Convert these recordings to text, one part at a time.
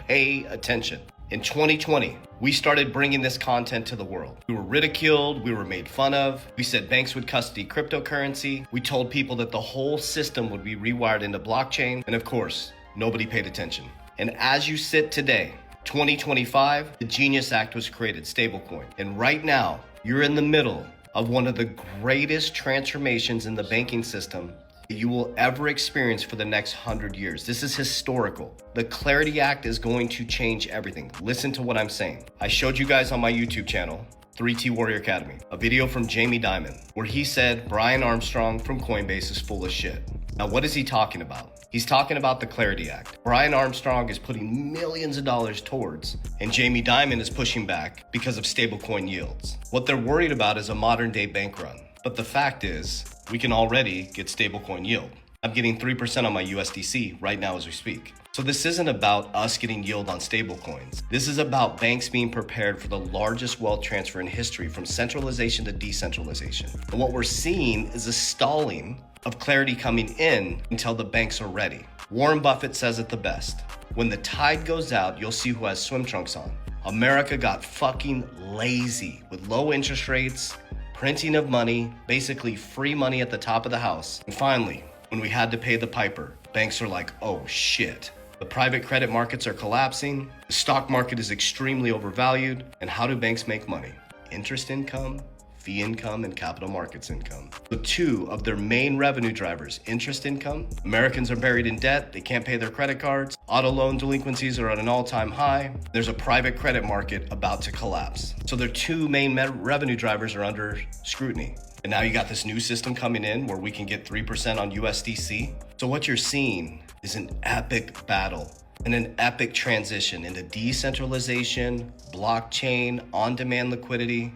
pay attention. In 2020, we started bringing this content to the world. We were ridiculed, we were made fun of. We said banks would custody cryptocurrency. We told people that the whole system would be rewired into blockchain. And of course, nobody paid attention. And as you sit today, 2025, the Genius Act was created, stablecoin. And right now, you're in the middle of one of the greatest transformations in the banking system you will ever experience for the next 100 years. This is historical. The Clarity Act is going to change everything. Listen to what I'm saying. I showed you guys on my YouTube channel, 3T Warrior Academy, a video from Jamie Dimon, where he said Brian Armstrong from Coinbase is full of shit. Now, what is he talking about? He's talking about the Clarity Act. Brian Armstrong is putting millions of dollars towards, and Jamie Dimon is pushing back because of stablecoin yields. What they're worried about is a modern day bank run. But the fact is, we can already get stablecoin yield. I'm getting 3% on my USDC right now as we speak. So this isn't about us getting yield on stablecoins. This is about banks being prepared for the largest wealth transfer in history, from centralization to decentralization. And what we're seeing is a stalling of clarity coming in until the banks are ready. Warren Buffett says it the best. When the tide goes out, you'll see who has swim trunks on. America got fucking lazy with low interest rates, printing of money, basically free money at the top of the house. And finally, when we had to pay the piper, banks are like, oh shit. The private credit markets are collapsing, the stock market is extremely overvalued, and how do banks make money? Interest income, fee income, and capital markets income. The two of their main revenue drivers, interest income, Americans are buried in debt, they can't pay their credit cards, auto loan delinquencies are at an all-time high, there's a private credit market about to collapse. So their two main revenue drivers are under scrutiny. And now you got this new system coming in where we can get 3% on USDC. So what you're seeing is an epic battle and an epic transition into decentralization, blockchain, on-demand liquidity.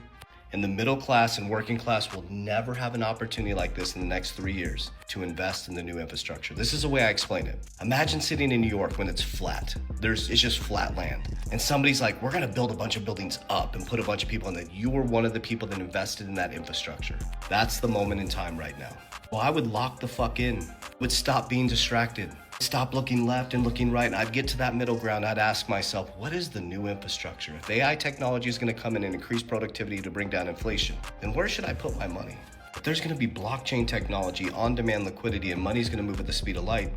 And the middle class and working class will never have an opportunity like this in the next 3 years to invest in the new infrastructure. This is the way I explain it. Imagine sitting in New York when it's flat. It's just flat land. And somebody's like, we're gonna build a bunch of buildings up and put a bunch of people in it. You were one of the people that invested in that infrastructure. That's the moment in time right now. Well, I would lock the fuck in, would stop being distracted, stop looking left and looking right, and I'd get to that middle ground. I'd ask myself, what is the new infrastructure? If AI technology is going to come in and increase productivity to bring down inflation, then where should I put my money? If there's going to be blockchain technology, on-demand liquidity, and money's going to move at the speed of light,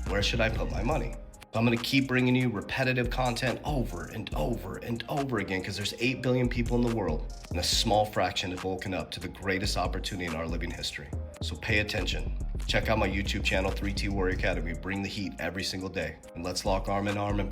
where should I put my money? So I'm going to keep bringing you repetitive content over and over and over again, because there's 8 billion people in the world, and a small fraction have woken up to the greatest opportunity in our living history. So pay attention. Check out my YouTube channel, 3T Warrior Academy. Bring the heat every single day. And let's lock arm in arm and